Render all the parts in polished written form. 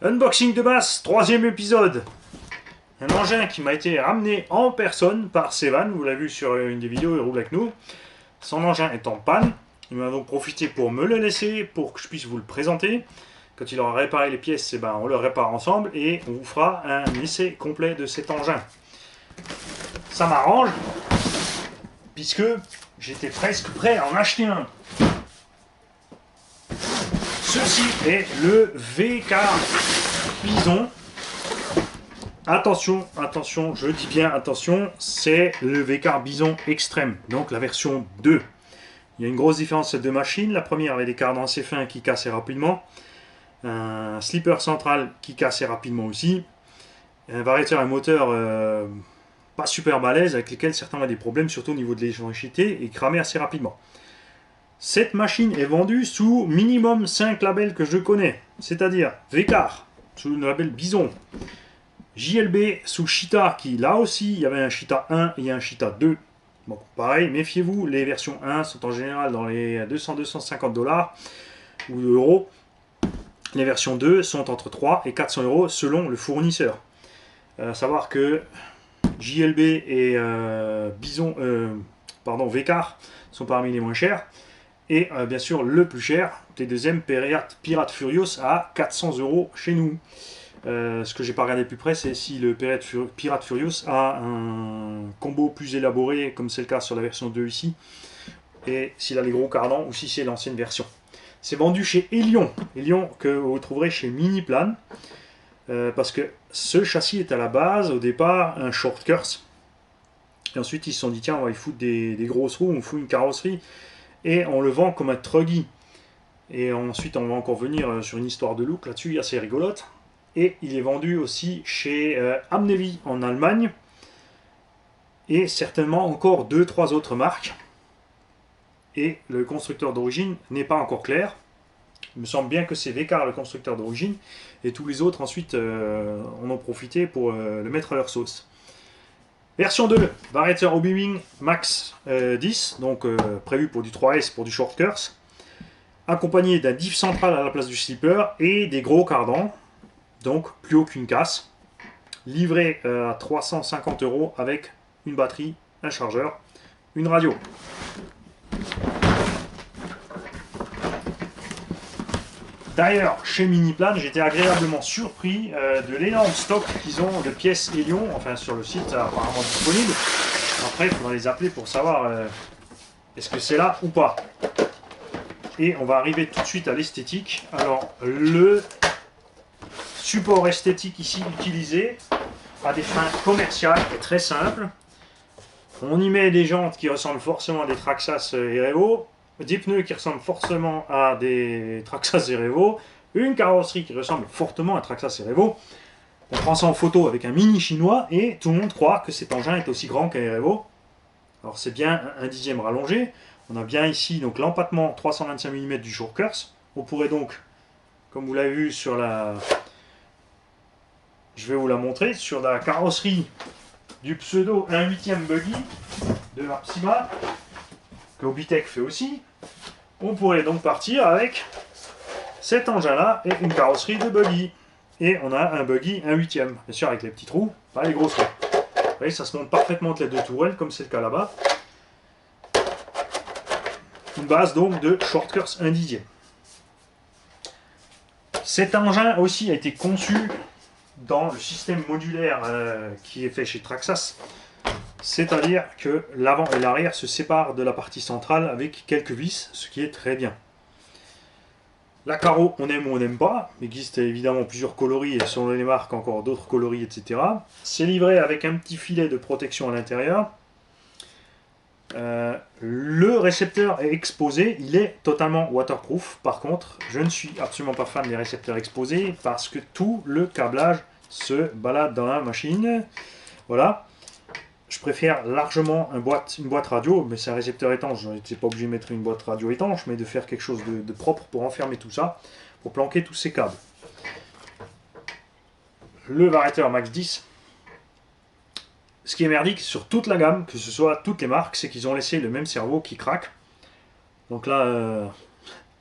Unboxing de masse, troisième épisode. Un engin qui m'a été ramené en personne par Sevan, vous l'avez vu sur une des vidéos, il roule avec nous. Son engin est en panne, il m'a donc profité pour me le laisser, pour que je puisse vous le présenter. Quand il aura réparé les pièces, on le répare ensemble et on vous fera un essai complet de cet engin. Ça m'arrange, puisque j'étais presque prêt à en acheter un. Ceci est le V-Car Bison. Attention, attention, je dis bien attention, c'est le V-Car Bison Extrême, donc la version 2. Il y a une grosse différence ces deux machines. La première avait des cardans assez fins qui cassaient rapidement, un slipper central qui cassait rapidement aussi, un variateur et un moteur pas super balèze avec lesquels certains ont des problèmes, surtout au niveau de l'étanchéité, et cramaient assez rapidement. Cette machine est vendue sous minimum 5 labels que je connais, c'est-à-dire V-Car sous le label Bison, JLB sous Cheetah, qui là aussi il y avait un Cheetah 1 et un Cheetah 2. Bon, pareil, méfiez-vous, les versions 1 sont en général dans les 200-250 dollars ou euros. Les versions 2 sont entre 3 et 400 euros selon le fournisseur. Savoir que JLB et V-Car sont parmi les moins chers. Et bien sûr, le plus cher, T2M Pirate Furious à 400 euros chez nous. Ce que j'ai pas regardé de plus près, c'est si le Pirate Furious a un combo plus élaboré, comme c'est le cas sur la version 2 ici, et s'il a les gros cardans, ou si c'est l'ancienne version. C'est vendu chez Elion, Elion que vous trouverez chez Miniplan, parce que ce châssis est à la base, au départ, un short curse. Et ensuite, ils se sont dit, tiens, on va y foutre des grosses roues, on fout une carrosserie, et on le vend comme un truggy. Et ensuite, on va encore venir sur une histoire de look là-dessus, assez rigolote. Et il est vendu aussi chez Amnevi en Allemagne, et certainement encore 2-3 autres marques. Et le constructeur d'origine n'est pas encore clair. Il me semble bien que c'est V-Car le constructeur d'origine, et tous les autres ensuite en ont profité pour le mettre à leur sauce. Version 2, variateur Obi-Wing Max 10, donc prévu pour du 3S, pour du short curse, accompagné d'un diff central à la place du slipper et des gros cardans, donc plus aucune casse, livré à 350 euros avec une batterie, un chargeur, une radio. D'ailleurs, chez Miniplan, j'étais agréablement surpris de l'énorme stock qu'ils ont de pièces Elion, enfin sur le site apparemment disponible. Après, il faudra les appeler pour savoir est-ce que c'est là ou pas. Et on va arriver tout de suite à l'esthétique. Alors, le support esthétique ici utilisé à des fins commerciales est très simple. On y met des jantes qui ressemblent forcément à des Traxxas et Revo, des pneus qui ressemblent forcément à des Traxxas et Revo, une carrosserie qui ressemble fortement à Traxxas et Revo. On prend ça en photo avec un mini chinois et tout le monde croit que cet engin est aussi grand qu'un Revo. Alors c'est bien un dixième rallongé. On a bien ici donc l'empattement 325 mm du short curse. On pourrait donc, comme vous l'avez vu sur la... Je vais vous la montrer, sur la carrosserie du pseudo 1/8e buggy de Apsima, que Obitech fait aussi, on pourrait donc partir avec cet engin-là et une carrosserie de buggy. Et on a un buggy 1/8e, bien sûr avec les petits trous, pas les grosses roues. Vous voyez, ça se monte parfaitement entre les deux tourelles, comme c'est le cas là-bas. Une base donc de short curse 1/10. Cet engin aussi a été conçu dans le système modulaire qui est fait chez Traxxas, c'est-à-dire que l'avant et l'arrière se séparent de la partie centrale avec quelques vis, ce qui est très bien. La carreau, on aime ou on n'aime pas, il existe évidemment plusieurs coloris et selon les marques encore d'autres coloris, etc. C'est livré avec un petit filet de protection à l'intérieur. Le récepteur est exposé, il est totalement waterproof. Par contre, je ne suis absolument pas fan des récepteurs exposés parce que tout le câblage se balade dans la machine. Voilà. Je préfère largement une boîte radio, mais c'est un récepteur étanche. Je n'étais pas obligé de mettre une boîte radio étanche, mais de faire quelque chose de propre pour enfermer tout ça, pour planquer tous ces câbles. Le variateur Max 10. Ce qui est merdique sur toute la gamme, que ce soit toutes les marques, c'est qu'ils ont laissé le même cerveau qui craque. Donc là,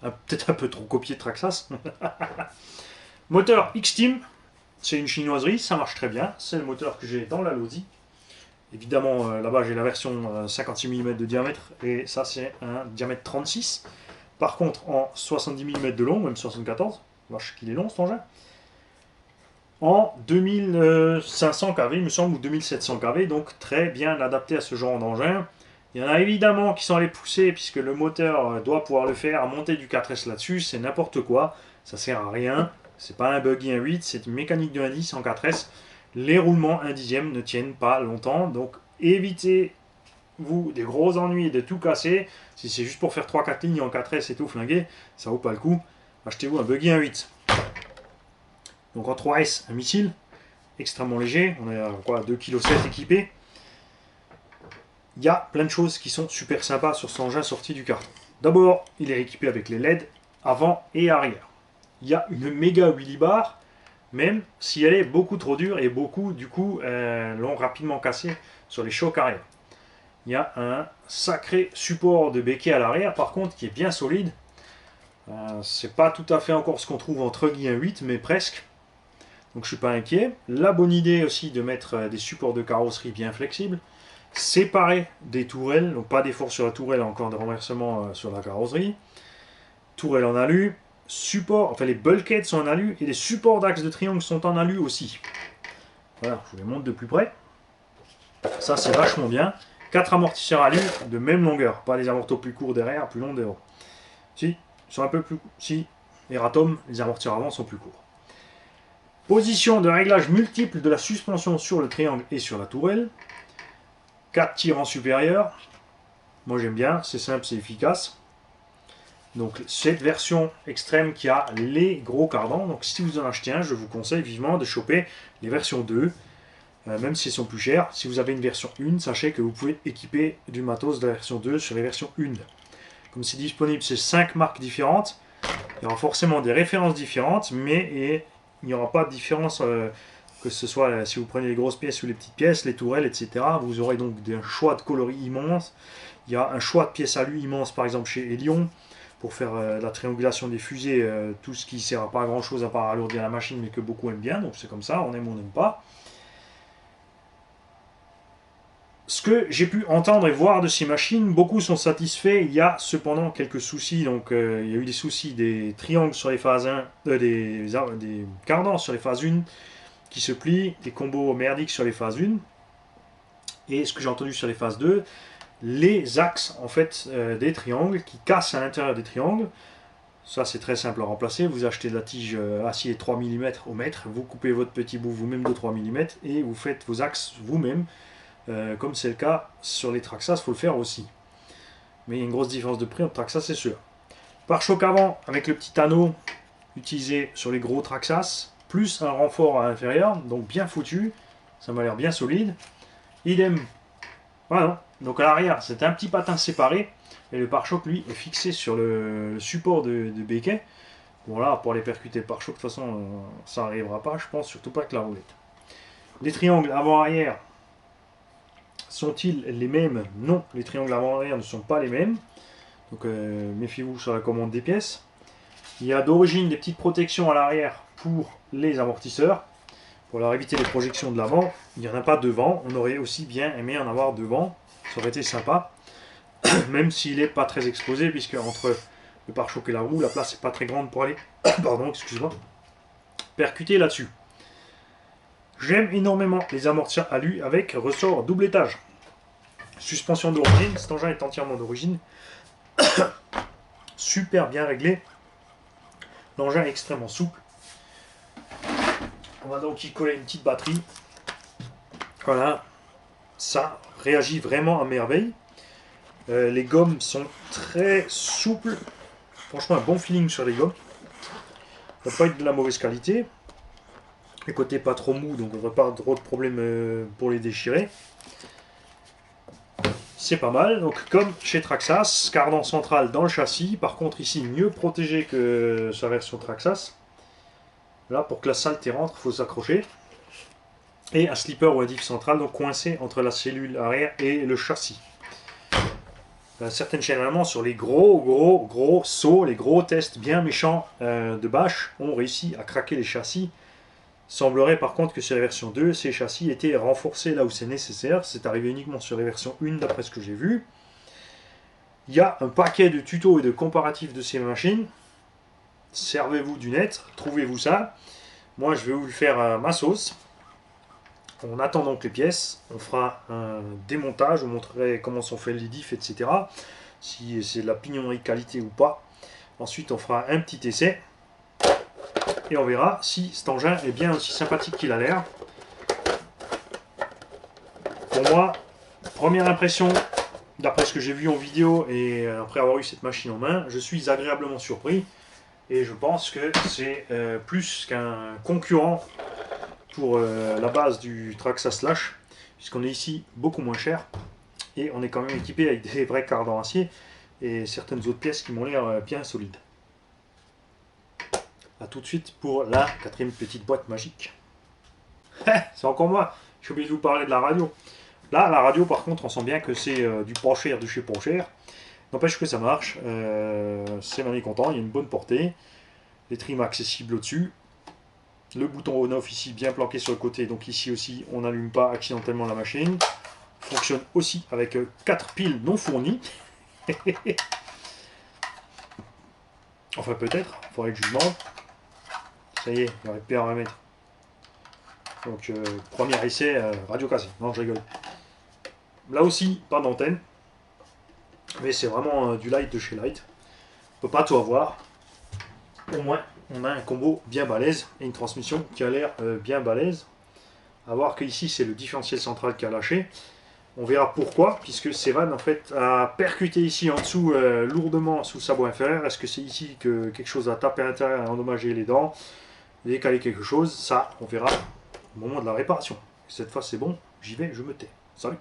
peut-être un peu trop copié de Traxxas. Moteur X-Team, c'est une chinoiserie, ça marche très bien. C'est le moteur que j'ai dans la Losi. Évidemment, là-bas j'ai la version 56 mm de diamètre et ça c'est un diamètre 36. Par contre, en 70 mm de long, même 74, vache qu'il est long cet engin, en 2500 kV, il me semble, ou 2700 kV, donc très bien adapté à ce genre d'engin. Il y en a évidemment qui sont allés pousser, puisque le moteur doit pouvoir le faire, à monter du 4S là-dessus, c'est n'importe quoi, ça sert à rien, c'est pas un buggy 1.8, c'est une mécanique de 1.10 en 4S. Les roulements 1 dixième ne tiennent pas longtemps, donc évitez-vous des gros ennuis et de tout casser. Si c'est juste pour faire 3-4 lignes en 4S et tout flinguer, ça vaut pas le coup. Achetez-vous un buggy 1.8. Donc en 3S, un missile, extrêmement léger, on est à quoi, 2,7 kg équipé. Il y a plein de choses qui sont super sympas sur cet engin sorti du carton. D'abord, il est équipé avec les LED avant et arrière. Il y a une méga wheelie bar, même si elle est beaucoup trop dure et beaucoup, du coup, l'ont rapidement cassé sur les chocs arrière. Il y a un sacré support de béquet à l'arrière, par contre, qui est bien solide. C'est pas tout à fait encore ce qu'on trouve entre Gui 1.8, mais presque. Donc je suis pas inquiet. La bonne idée aussi de mettre des supports de carrosserie bien flexibles. Séparer des tourelles, donc pas d'effort sur la tourelle, encore des renversements sur la carrosserie. Tourelle en alu. Support, enfin les bulkheads sont en alu et les supports d'axe de triangle sont en alu aussi. Voilà, je vous les montre de plus près. Ça c'est vachement bien. 4 amortisseurs alu de même longueur, pas les amortos plus courts derrière, plus longs devant. Si, ils sont un peu plus... Si, Eratom, les amortisseurs avant sont plus courts. Position de réglage multiple de la suspension sur le triangle et sur la tourelle. 4 tirants supérieurs. Moi j'aime bien, c'est simple, c'est efficace. Donc cette version extrême qui a les gros cardans. Donc si vous en achetez un, je vous conseille vivement de choper les versions 2. Même si elles sont plus chères. Si vous avez une version 1, sachez que vous pouvez équiper du matos de la version 2 sur les versions 1. Comme c'est disponible sur 5 marques différentes, il y aura forcément des références différentes, mais il n'y aura pas de différence que ce soit si vous prenez les grosses pièces ou les petites pièces, les tourelles, etc. Vous aurez donc un choix de coloris immense. Il y a un choix de pièces alu immense, par exemple chez Elion, pour faire la triangulation des fusées, tout ce qui ne sert à pas grand chose à part alourdir la machine, mais que beaucoup aiment bien. Donc c'est comme ça, on aime ou on n'aime pas. Ce que j'ai pu entendre et voir de ces machines, beaucoup sont satisfaits. Il y a cependant quelques soucis. Donc, il y a eu des soucis des triangles sur les phases 1, des cardans sur les phases 1 qui se plient, des combos merdiques sur les phases 1. Et ce que j'ai entendu sur les phases 2, les axes en fait des triangles qui cassent à l'intérieur des triangles. Ça, c'est très simple à remplacer. Vous achetez de la tige acier 3 mm au mètre, vous coupez votre petit bout vous-même de 3 mm et vous faites vos axes vous-même. Comme c'est le cas sur les Traxxas, il faut le faire aussi. Mais il y a une grosse différence de prix entre Traxxas, c'est sûr. Pare-choc avant avec le petit anneau utilisé sur les gros Traxxas, plus un renfort à l'intérieur, donc bien foutu. Ça m'a l'air bien solide. Idem. Voilà. Donc à l'arrière, c'est un petit patin séparé. Et le pare-choc, lui, est fixé sur le support de béquet. Bon là, pour les percuter le pare-choc, de toute façon, ça n'arrivera pas, je pense, surtout pas avec la roulette. Les triangles avant-arrière. Sont-ils les mêmes? Non, les triangles avant-arrière ne sont pas les mêmes. Donc méfiez-vous sur la commande des pièces. Il y a d'origine des petites protections à l'arrière pour les amortisseurs. Pour leur éviter les projections de l'avant. Il n'y en a pas devant. On aurait aussi bien aimé en avoir devant. Ça aurait été sympa. Même s'il n'est pas très exposé, puisque entre le pare-choc et la roue, la place n'est pas très grande pour aller pardon, excuse-moi, percuter là-dessus. J'aime énormément les amortisseurs alu avec ressort double étage. Suspension d'origine, cet engin est entièrement d'origine. Super bien réglé. L'engin est extrêmement souple. On va donc y coller une petite batterie. Voilà. Ça réagit vraiment à merveille. Les gommes sont très souples. Franchement, un bon feeling sur les gommes. Ça ne va pas être de la mauvaise qualité. Les côtés pas trop mou, donc on n'aura pas trop de problèmes pour les déchirer. C'est pas mal. Donc comme chez Traxxas, cardan central dans le châssis. Par contre ici, mieux protégé que sa version Traxxas. Là, pour que la saleté rentre, il faut s'accrocher. Et un slipper ou un diff central, donc coincé entre la cellule arrière et le châssis. certaines chaînes allemandes sur les gros sauts, les gros tests bien méchants de bâche ont réussi à craquer les châssis. Semblerait par contre que sur la version 2, ces châssis étaient renforcés là où c'est nécessaire. C'est arrivé uniquement sur les versions 1 d'après ce que j'ai vu. Il y a un paquet de tutos et de comparatifs de ces machines. Servez-vous du net, trouvez-vous ça. Moi je vais vous le faire à ma sauce. On attend donc les pièces, on fera un démontage, je vous montrerai comment sont faits les diffs, etc. Si c'est de la pignonnerie qualité ou pas. Ensuite on fera un petit essai. Et on verra si cet engin est bien aussi sympathique qu'il a l'air. Pour moi, première impression, d'après ce que j'ai vu en vidéo et après avoir eu cette machine en main, je suis agréablement surpris. Et je pense que c'est plus qu'un concurrent pour la base du Traxa Slash, puisqu'on est ici beaucoup moins cher. Et on est quand même équipé avec des vrais cardans acier et certaines autres pièces qui m'ont l'air bien solides. A tout de suite pour la quatrième petite boîte magique. C'est encore moi, j'ai oublié de vous parler de la radio. Là, la radio par contre, on sent bien que c'est du pas cher de chez pas cher. N'empêche que ça marche, c'est manié content, il y a une bonne portée. Les trims accessibles au-dessus. Le bouton on-off ici bien planqué sur le côté, donc ici aussi on n'allume pas accidentellement la machine. Fonctionne aussi avec 4 piles non fournies. Enfin peut-être, il faudrait que je lui demande. Ça y est, il n'y aurait plus à remettre. Donc, premier essai, radio cassée. Non, je rigole. Là aussi, pas d'antenne. Mais c'est vraiment du light de chez Light. On peut pas tout avoir. Au moins, on a un combo bien balèze et une transmission qui a l'air bien balèze. À voir que ici, c'est le différentiel central qui a lâché. On verra pourquoi, puisque Sevan en fait a percuté ici en dessous lourdement sous sa boîte inférieure. Est-ce que c'est ici que quelque chose a tapé à l'intérieur et a endommagé les dents, décalé quelque chose? Ça, on verra au moment de la réparation. Cette fois, c'est bon, j'y vais, je me tais. Salut!